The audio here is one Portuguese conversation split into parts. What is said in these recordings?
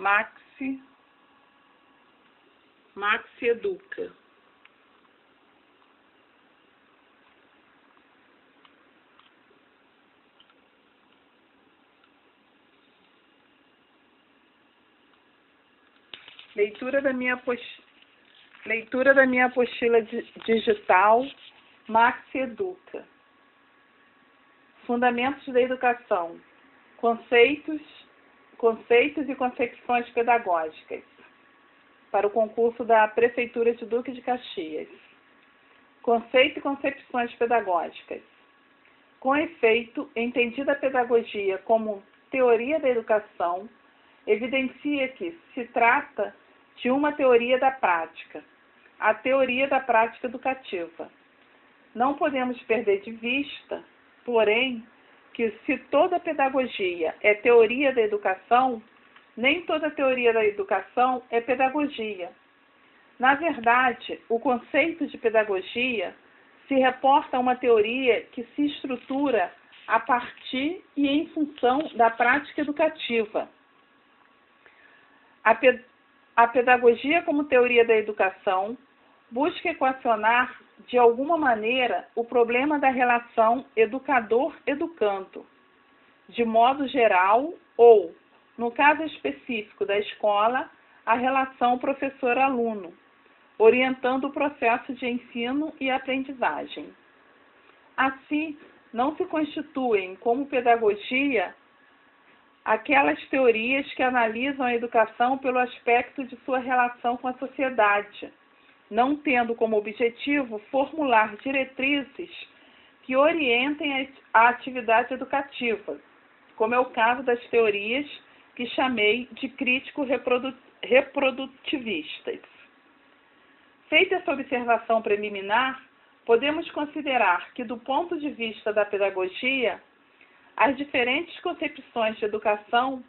Maxi Educa. Leitura da minha apostila digital Maxi Educa. Fundamentos da educação. Conceitos e concepções pedagógicas. Para o concurso da Prefeitura de Duque de Caxias. Conceito e concepções pedagógicas. Com efeito, entendida a pedagogia como teoria da educação, evidencia que se trata de uma teoria da prática, a teoria da prática educativa. Não podemos perder de vista, porém, que se toda pedagogia é teoria da educação, nem toda teoria da educação é pedagogia. Na verdade, o conceito de pedagogia se reporta a uma teoria que se estrutura a partir e em função da prática educativa. A pedagogia como teoria da educação busca equacionar, de alguma maneira, o problema da relação educador-educando, de modo geral, ou, no caso específico da escola, a relação professor-aluno, orientando o processo de ensino e aprendizagem. Assim, não se constituem como pedagogia aquelas teorias que analisam a educação pelo aspecto de sua relação com a sociedade, não tendo como objetivo formular diretrizes que orientem a atividade educativa, como é o caso das teorias que chamei de crítico-reprodutivistas. Feita essa observação preliminar, podemos considerar que, do ponto de vista da pedagogia, as diferentes concepções de educação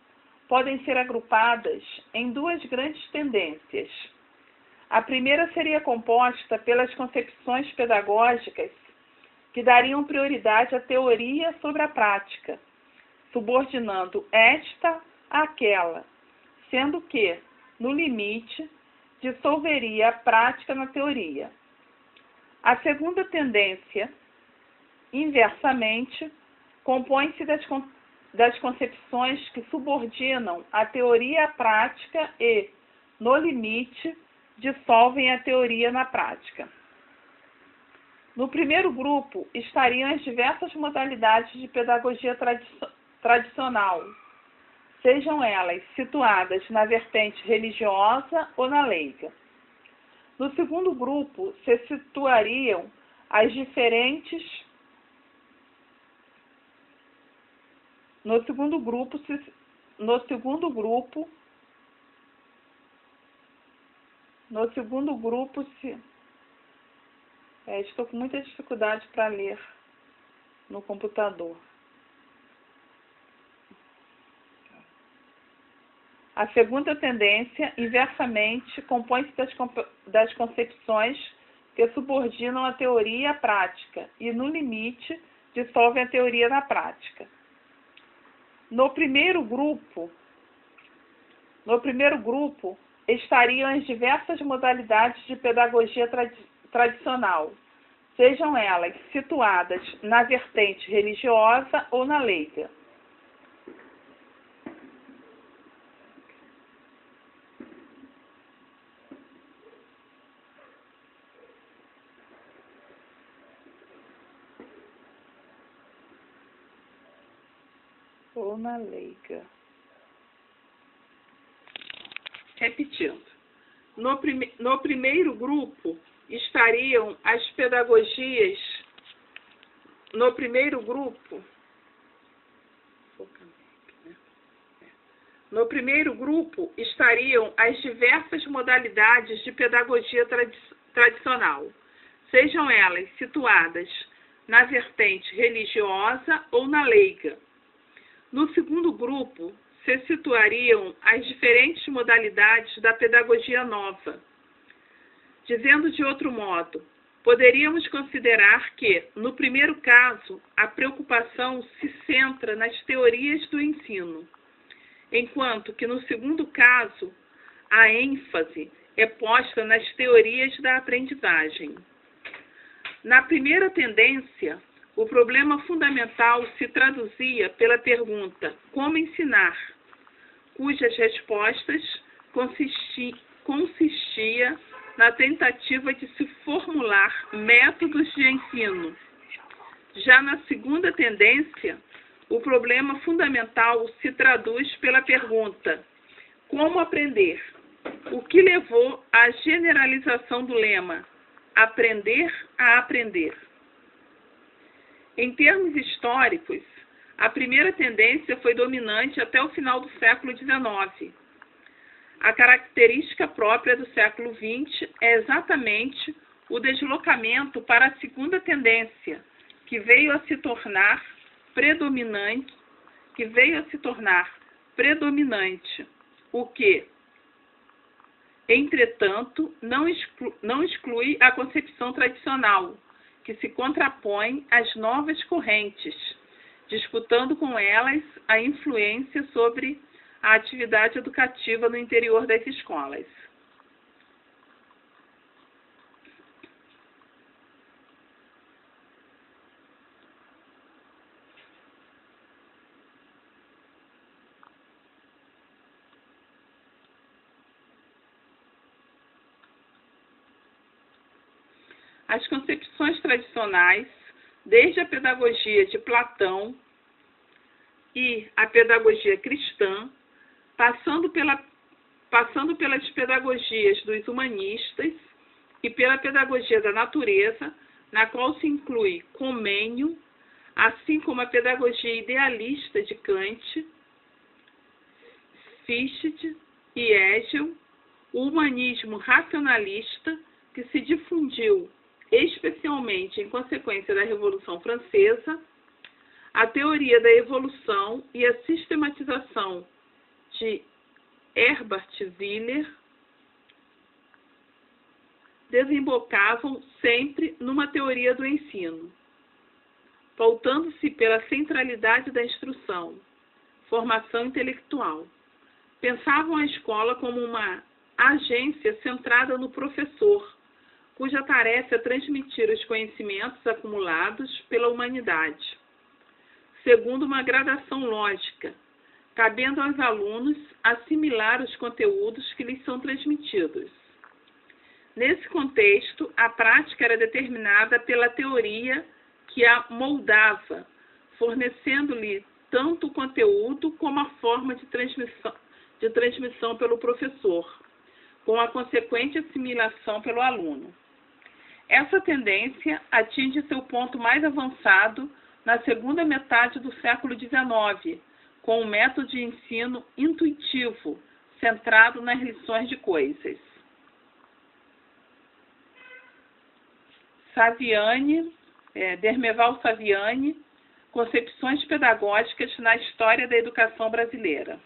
podem ser agrupadas em duas grandes tendências. A primeira seria composta pelas concepções pedagógicas que dariam prioridade à teoria sobre a prática, subordinando esta àquela, sendo que, no limite, dissolveria a prática na teoria. A segunda tendência, inversamente, compõe-se das concepções que subordinam a teoria à prática e, no limite, dissolvem a teoria na prática. No primeiro grupo estariam as diversas modalidades de pedagogia tradicional, sejam elas situadas na vertente religiosa ou na leiga. No segundo grupo se situariam as diferentes estou com muita dificuldade para ler no computador. A segunda tendência, inversamente, compõe-se das concepções que subordinam a teoria à prática e, no limite, dissolvem a teoria na prática. No primeiro grupo estariam as diversas modalidades de pedagogia tradicional, sejam elas situadas na vertente religiosa ou na leiga. Ou na leiga. Repetindo. No primeiro grupo estariam as pedagogias. No primeiro grupo estariam as diversas modalidades de pedagogia tradicional, sejam elas situadas na vertente religiosa ou na leiga. No segundo grupo, se situariam as diferentes modalidades da pedagogia nova. Dizendo de outro modo, poderíamos considerar que, no primeiro caso, a preocupação se centra nas teorias do ensino, enquanto que no segundo caso, a ênfase é posta nas teorias da aprendizagem. Na primeira tendência, o problema fundamental se traduzia pela pergunta como ensinar, cujas respostas consistia na tentativa de se formular métodos de ensino. Já na segunda tendência, o problema fundamental se traduz pela pergunta como aprender, o que levou à generalização do lema aprender a aprender. Em termos históricos, a primeira tendência foi dominante até o final do século XIX. A característica própria do século XX é exatamente o deslocamento para a segunda tendência, que veio a se tornar predominante, o que, entretanto, não exclui a concepção tradicional, que se contrapõe às novas correntes, disputando com elas a influência sobre a atividade educativa no interior das escolas. As concepções tradicionais, desde a pedagogia de Platão e a pedagogia cristã, passando pelas pedagogias dos humanistas e pela pedagogia da natureza, na qual se inclui Comênio, assim como a pedagogia idealista de Kant, Fichte e Hegel, o humanismo racionalista, que se difundiu especialmente em consequência da Revolução Francesa, a teoria da evolução e a sistematização de Herbert Willer desembocavam sempre numa teoria do ensino, pautando-se pela centralidade da instrução, formação intelectual. Pensavam a escola como uma agência centrada no professor, cuja tarefa é transmitir os conhecimentos acumulados pela humanidade, segundo uma gradação lógica, cabendo aos alunos assimilar os conteúdos que lhes são transmitidos. Nesse contexto, a prática era determinada pela teoria que a moldava, fornecendo-lhe tanto o conteúdo como a forma de transmissão pelo professor, com a consequente assimilação pelo aluno. Essa tendência atinge seu ponto mais avançado na segunda metade do século XIX, com o método de ensino intuitivo, centrado nas lições de coisas. Dermeval Saviani, Concepções Pedagógicas na História da Educação Brasileira.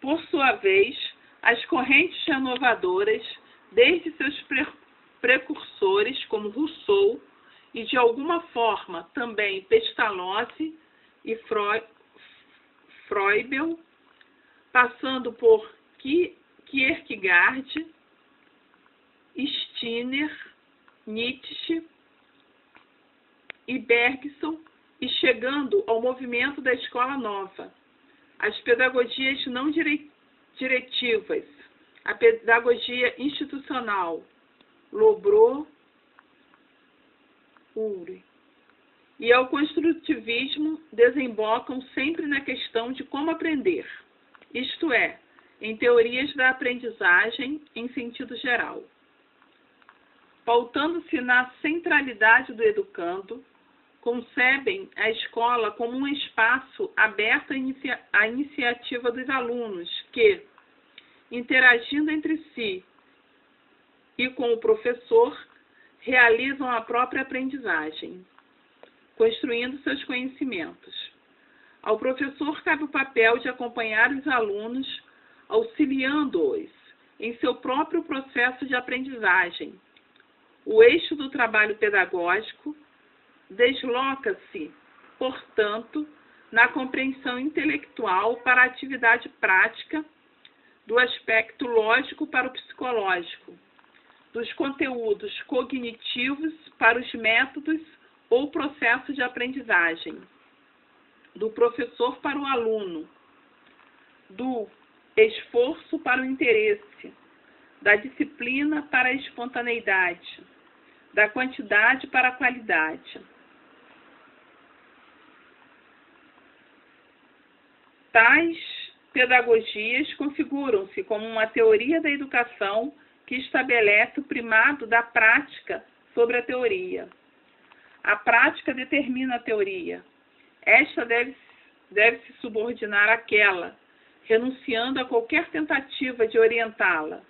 Por sua vez, as correntes renovadoras, desde seus precursores, como Rousseau, e de alguma forma também Pestalozzi e Froebel, passando por Kierkegaard, Stirner, Nietzsche e Bergson, e chegando ao movimento da Escola Nova, as pedagogias não diretivas, a pedagogia institucional, Lobreau, Ury, e ao construtivismo desembocam sempre na questão de como aprender, isto é, em teorias da aprendizagem em sentido geral. Pautando-se na centralidade do educando, concebem a escola como um espaço aberto à iniciativa dos alunos que, interagindo entre si e com o professor, realizam a própria aprendizagem, construindo seus conhecimentos. Ao professor cabe o papel de acompanhar os alunos, auxiliando-os em seu próprio processo de aprendizagem. O eixo do trabalho pedagógico desloca-se, portanto, na compreensão intelectual para a atividade prática, do aspecto lógico para o psicológico, dos conteúdos cognitivos para os métodos ou processos de aprendizagem, do professor para o aluno, do esforço para o interesse, da disciplina para a espontaneidade, da quantidade para a qualidade. Tais pedagogias configuram-se como uma teoria da educação que estabelece o primado da prática sobre a teoria. A prática determina a teoria. Esta deve se subordinar àquela, renunciando a qualquer tentativa de orientá-la,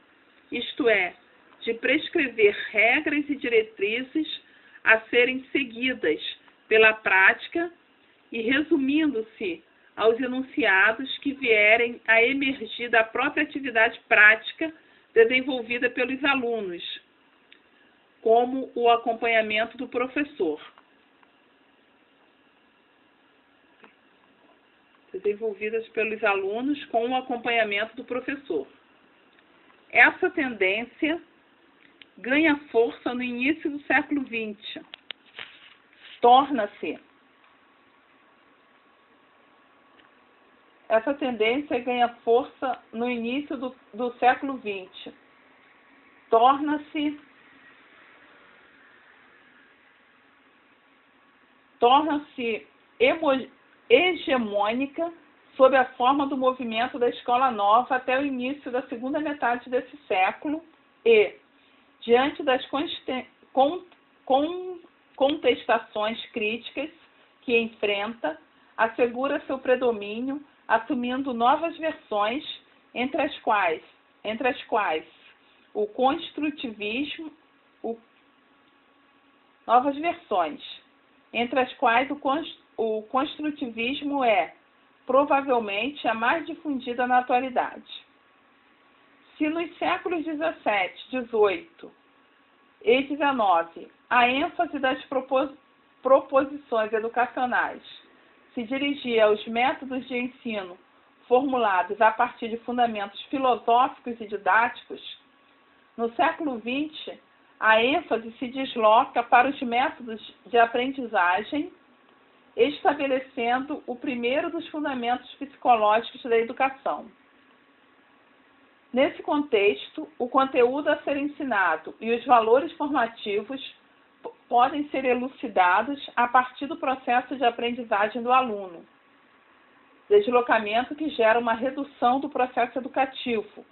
isto é, de prescrever regras e diretrizes a serem seguidas pela prática e resumindo-se aos enunciados que vierem a emergir da própria atividade prática desenvolvida pelos alunos, como o acompanhamento do professor. Desenvolvidas pelos alunos com o acompanhamento do professor. Essa tendência ganha força no início do século XX. Essa tendência ganha força no início do século XX. Torna-se hegemônica sob a forma do movimento da Escola Nova até o início da segunda metade desse século e, diante das contestações críticas que enfrenta, assegura seu predomínio, assumindo novas versões, entre as quais o construtivismo, novas versões, entre as quais o construtivismo é, provavelmente, a mais difundida na atualidade. Se nos séculos XVII, XVIII e XIX a ênfase das proposições educacionais se dirigia aos métodos de ensino formulados a partir de fundamentos filosóficos e didáticos, no século XX a ênfase se desloca para os métodos de aprendizagem, estabelecendo o primeiro dos fundamentos psicológicos da educação. Nesse contexto, o conteúdo a ser ensinado e os valores formativos podem ser elucidados a partir do processo de aprendizagem do aluno, deslocamento que gera uma redução do processo educativo,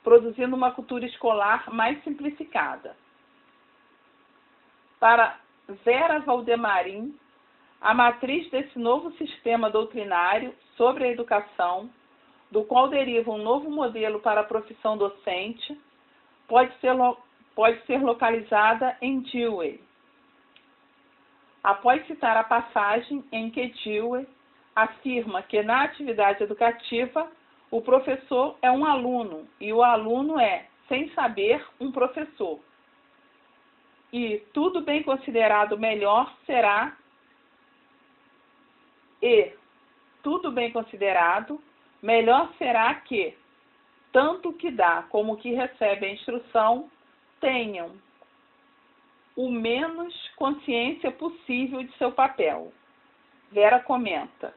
produzindo uma cultura escolar mais simplificada. Para Vera Valdemarin, a matriz desse novo sistema doutrinário sobre a educação, do qual deriva um novo modelo para a profissão docente, pode ser localizada em Dewey. Após citar a passagem em que Dewey afirma que na atividade educativa o professor é um aluno e o aluno é, sem saber, um professor. E tudo bem considerado melhor será que, tanto o que dá como o que recebe a instrução, tenham o menos consciência possível de seu papel. Vera comenta: